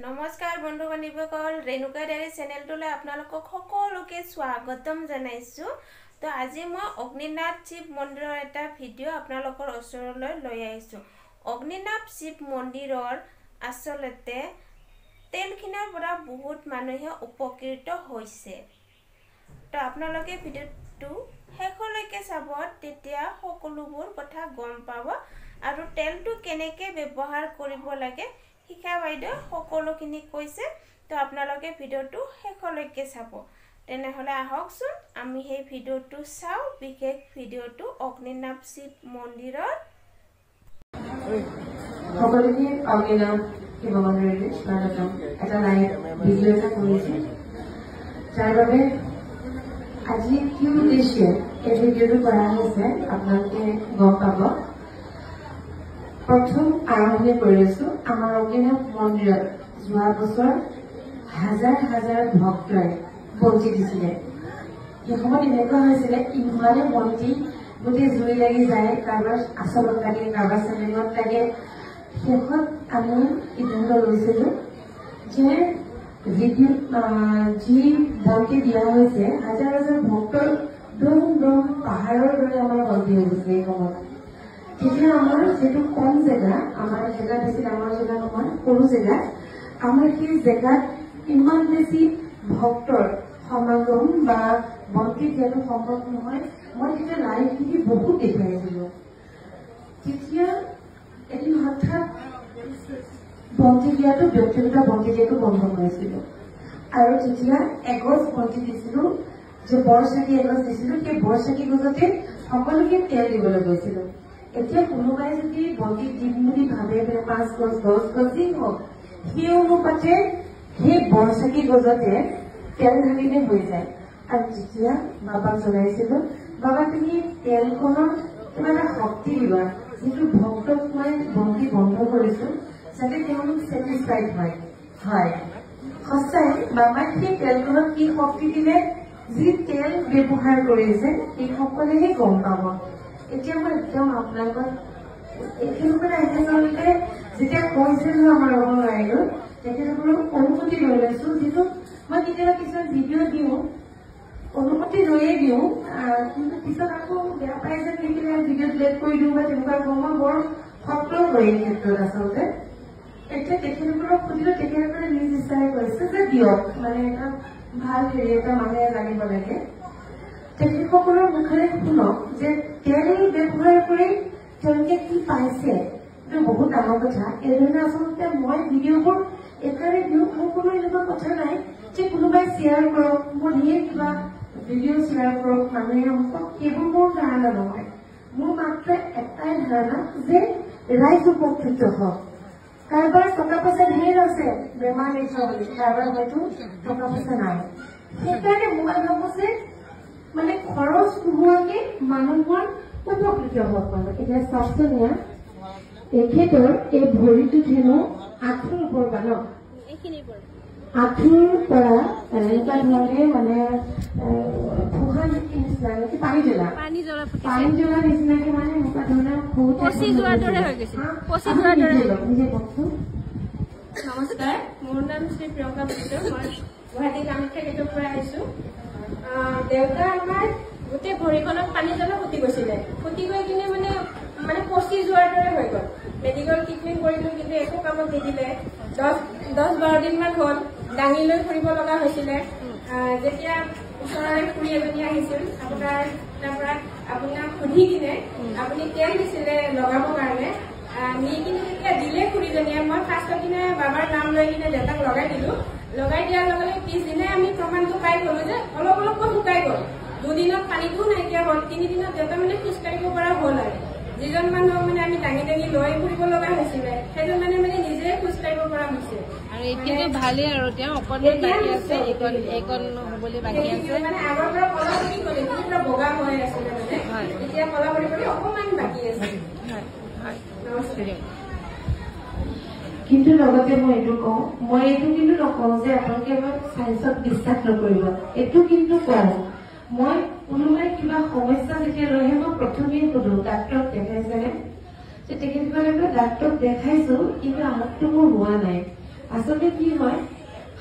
নমস্কাৰ বন্ধু বান্ধৱীসকল ৰেণুকা ডায়েৰী চেনেলটোলৈ আপোনালোকক সকলোকে স্বাগতম জনাইছো। তো আজি মই অগ্নিনাভ শিৱ মন্দিৰৰ এটা ভিডিঅ' আপোনালোকৰ ওচৰলৈ লৈ আহিছো। অগ্নিনাভ শিৱ মন্দিৰৰ আসলতে তেলখিনৰ পৰা বহুত মানুহে উপকৃত হৈছে। তো আপোনালোকে ভিডিঅ'টো শেষলৈকে চাব, তেতিয়া সকলোবোৰ কথা গম পাব আৰু তেলটো কেনেকৈ ব্যৱহাৰ কৰিব লাগে শিক্ষা বাইদেউ সকলোখিনি কৈছে। তো আপোনালোকে ভিডিঅ'টো শেষলৈকে চাব। তেনেহলে আহকচোন আমি সেই ভিডিঅ'টো চাওঁ, বিশেষ ভিডিঅ'টো অগ্নিনাভ শিৱ মন্দিৰৰ। সকলোকে অগ্নিনাভ শিৱ মন্দিৰলৈ স্বাগতম। এটা লাইভ ভিডিঅ' এটা কৰিছে, যাৰ বাবে আজি কি উদ্দেশ্যে এই ভিডিঅ'টো কৰা হৈছে আপোনালোকে গম পাব। প্ৰথম আৰম্ভণি কৰিছো আমাৰ অগ্নিনাভ মন্দিৰত যোৱা বছৰ হাজাৰ হাজাৰ ভক্তই বন্তি দিছিলে। সেই সময়ত এনেকুৱা হৈছিলে ইমানে বন্তি গোটেই জুই লাগি যায়, কাৰোবাৰ আচলত লাগে, কাৰোবাৰ চেলেঙত লাগে। শেষত আমি সিদ্ধান্ত লৈছিলো যে যি বন্তি দিয়া হৈছে হাজাৰ হাজাৰ ভক্তৰ দম দম পাহাৰৰ দৰে আমাৰ বন্তি হৈ গৈছে। এই সময়ত তেতিয়া আমাৰ যিটো কম জেগা, আমাৰ জেগা বেছি ডাঙৰ জেগা নহয়, সৰু জেগা, আমাৰ সেই জেগাত ইমান বেছি ভক্তৰ সমাগম বা বন্তি দিয়াটো সম্ভৱ নহয়। মই তেতিয়া লাইভ ভিডিঅ' বহুত দেখুৱাইছিলো। তেতিয়া এদিন হঠাৎ বন্তি দিয়াটো, ব্যক্তিগত বন্তি দিয়াটো বন্ধ কৰিছিলো আৰু তেতিয়া এগছ বন্তি দিছিলো, যে বৰচাকি এগছ দিছিলো। সেই বৰচাকি গছতে সকলোকে তেল দিবলৈ গৈছিলো। এতিয়া কোনোবাই যদি বন্তি দিম বুলি ভাবে, 5 গছ 10 গছেই হওক, সেই অনুপাতে সেই বৰচাকি গছতে তেল ঢালিলে হৈ যায়। আৰু যেতিয়া বাবাক জনাইছিলো, বাবা তুমি তেলখনৰ কিবা এটা শক্তি দিবা, যিটো ভক্তক মই বন্তি বন্ধ কৰিছো যাতে তেওঁলোক ছেটিছফাইড হয়। সঁচাই বাবাই সেই তেলখনত কি শক্তি দিলে, যি তেল ব্যৱহাৰ কৰিছে সেই সকলেহে গম পাব। এতিয়া মই একদম আপোনালোকক এইখিনিতে আচলতে যেতিয়া কৈছিল আমাৰ হ'ব নোৱাৰিলো, তেখেতসকলক অনুমতি লৈ লৈছো। যিটো মই কেতিয়াবা কিছুমান ভিডিঅ' দিওঁ, অনুমতি লৈয়ে দিওঁ, কিন্তু পিছত আকৌ বেয়া পাই যেন দেখিলে ভিডিঅ' ডিলেট কৰি দিওঁ বা তেনেকুৱা কওঁ। মই বৰ সক্ৰিয় হয় এই ক্ষেত্ৰত আচলতে। এতিয়া তেখেতসকলক সুধিলো, তেখেতসকলে নিজ ইচ্ছাৰে কৈছে যে দিয়ক, মানে এটা ভাল হেৰি এটা মানুহে জানিব লাগে। তেখেতসকলৰ মুখেৰে শুনক যে তেল ব্যৱহাৰ কৰি তেওঁলোকে কি পাইছে, এইটো বহুত ডাঙৰ কথা। এইধৰণে আচলতে মই ভিডিঅ'বোৰ এইকাৰণে দিওঁ, মোৰ কোনো এনেকুৱা কথা নাই যে কোনোবাই শ্বেয়াৰ কৰক, মোৰ ধেৰ কিবা ভিডিঅ' শ্বেয়াৰ কৰক মানুহে অমুকক, সেইবোৰ মোৰ ধাৰণা নহয়। মোৰ মাত্ৰ এটাই ধাৰণা যে ৰাইজ উপকৃত হওক। কাৰোবাৰ টকা পইচা ধেৰ আছে, বেমাৰ দেখুৱা বুলি, কাৰোবাৰ হয়তো টকা পইচা নাই। সেইকাৰণে মই ভাবো যে মানে খৰচ নোহোৱাকে মানুহৰ উপকৃত হওক মানে। এতিয়া চাওকচোন, তেখেতৰ এই ভৰিটোত হেনো আঁঠুৰ পৰা ন, আঁঠুৰ পৰা এনেকুৱা ধৰণে মানে ফুহা নিচিনা, পানী জ্বলা নিচিনাকে মানে এনেকুৱা ধৰণৰ নিজে কওকচোন। নমস্কাৰ, মোৰ নাম শ্ৰী প্ৰিয়ংকা মিশ্ৰ, মই গুৱাহাটী কামাখ্যা গেটৰ পৰা আহিছো। দেউতা আমাৰ গোটেই ভৰিখনত পানী জ্বলা ফুটি গৈছিলে। ফুটি গৈ কিনে মানে পচি যোৱাৰ দৰে হৈ গ'ল। মেডিকেল ট্ৰিটমেণ্ট কৰিলো, কিন্তু একো কামত নিদিলে। 10-12 দিনমান হ'ল দাঙি লৈ ফুৰিব লগা হৈছিলে। যেতিয়া ওচৰৰে খুৰী এজনী আহিছিল, তাৰ পৰা আপোনাক সুধি কিনে আপুনি তেল দিছিলে লগাবৰ কাৰণে, নি কিনে যেতিয়া দিলে খুৰীজনীয়ে, মই ফাৰ্ষ্টৰ দিনা বাবাৰ নাম লৈ কিনে দেউতাক লগাই দিলো। লগাই দিয়াৰ লগে লগে পিছদিনাই আমি প্ৰমাণটো পাই গলো যে অলপ অলপকৈ শুকাই গ'ল। 2 দিনত পানীটোও নাইকিয়া হ'ল, 3 দিনত দেউতা খোজকাঢ়িব পৰা হ'ল। আৰু যিজন মানুহক আমি দাঙি দাঙি লৈ ফুৰিব লগা হৈছিলে, সেইজন মানে নিজে খোজকাঢ়িব পৰা হৈছে। আৰু এতিয়াতো ভালেই, আৰু তেওঁ অকণমান বাকী আছে, এইকণ হ'বলৈ বাকী আছে। মানে আগৰ পৰা কলা পৰি গ'লে, পুৰা বগা হৈ আছিলে, মানে এতিয়া কলা পৰি অকণমান বাকী আছে। নমস্কাৰ। কিন্তু লগতে মই এইটো কওঁ, মই এইটো কিন্তু নকওঁ যে আপোনালোকে এবাৰ চায়েন্সত বিশ্বাস নকৰিব, এইটো কিন্তু কোৱা নাই। মই কোনোবাই কিবা সমস্যা যেতিয়া লৈহে মই প্ৰথমেই সোধো ডাক্তৰক দেখাইছেনে, যে তেখেতসকলে ডাক্তৰক দেখাইছো কিন্তু আমুকটো মোৰ হোৱা নাই। আচলতে কি হয়,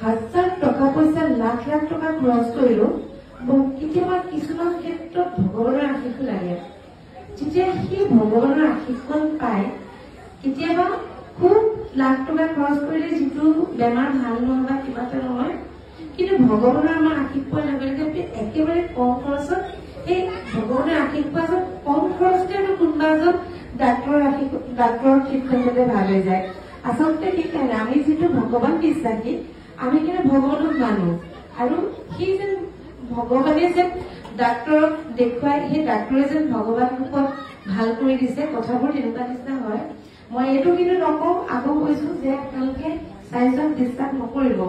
হাজাৰ টকা পইচা লাখ লাখ টকা খৰচ কৰিলো, কেতিয়াবা কিছুমান ক্ষেত্ৰত ভগৱানৰ আশীৰ্বাদ লাগে। যেতিয়া সেই ভগৱানৰ আশীৰ্বাদ পায়, কেতিয়াবা খুব লাখ টকা খৰচ কৰিলে যিটো বেমাৰ ভাল নহয় বা কিবা এটা নহয়, কিন্তু ভগৱানৰ আমাৰ আশীৰ্বাদ লগে লগে একেবাৰে কম খৰচত, এই ভগৱানৰ আশীৰ্বাদত কম খৰচতে কোনোবা এজন ডাক্তৰৰ ট্ৰিটমেণ্টতে ভাল হৈ যায়। আচলতে সেইকাৰণে আমি যিটো ভগৱান বিশ্বাসী, আমি কিন্তু ভগৱানক মানো, আৰু সেই যেন ভগৱানে যেন ডাক্তৰক দেখুৱাই সেই ডাক্তৰে যেন ভগৱান ৰূপত ভাল কৰি দিছে, কথাবোৰ তেনেকুৱা নিচিনা হয়। মই এইটো কিন্তু নকওঁ, আকৌ কৈছো যে আপোনালোকে চাইন্সক বিশ্বাস নকৰিব,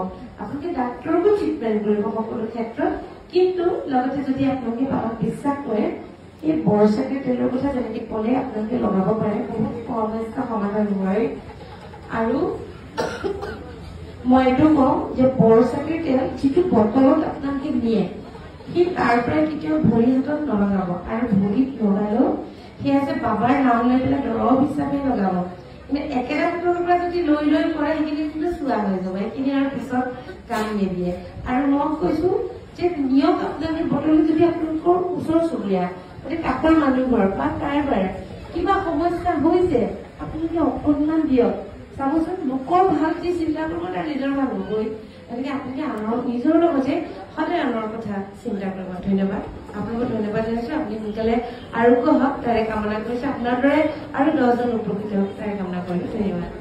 আপোনালোকে ডাক্তৰকো ট্ৰিটমেণ্ট কৰিব সকলো ক্ষেত্ৰত, কিন্তু লগতে যদি আপোনালোকে আমাক বিশ্বাস কৰে, এই বৰচাকৰি তেলৰ কথা যেনেকে কলে আপোনালোকে লগাব পাৰে, বহুত সমস্যা সমাধান হয়। আৰু মই এইটো কওঁ যে বৰচাকৰি তেল যিটো বটলত আপোনালোকে নিয়ে, সি তাৰ পৰাই কেতিয়াও ভৰি হাতত নলগাব, আৰু ভৰিত লগালেও সেয়া যে বাবাৰ নাম লৈ পেলাই দৰৱ হিচাপে লগাব। কিন্তু একেটা বটলৰ পৰা যদি লৈ লৈ কৰে, সেইখিনি কিন্তু চোৱা হৈ যাব, সেইখিনি আৰু পিছত কাম নিদিয়ে। আৰু মই কৈছো যে নিয়ক আপোনালোকে বটল, যদি আপোনালোকৰ ওচৰ চুবুৰীয়া কাষৰ মানুহ ঘৰ বা কাৰোবাৰ কিবা সমস্যা হৈছে, আপোনালোকে অকণমান দিয়ক, চাবচোন লোকৰ ভাল যি চিন্তা কৰিব তাৰ নিজৰ ভাল হবই। গতিকে আপোনালোকে আনৰ নিজৰ লগতে সদায় আনৰ কথা চিন্তা কৰিব। ধন্যবাদ, আপোনালোকক ধন্যবাদ জনাইছো। আপুনি সোনকালে আৰোগ্য হওক তাৰে কামনা কৰিছো, আপোনাৰ দৰে আৰু 10জন উপকৃত হওক তাৰে কামনা কৰিলো। ধন্যবাদ।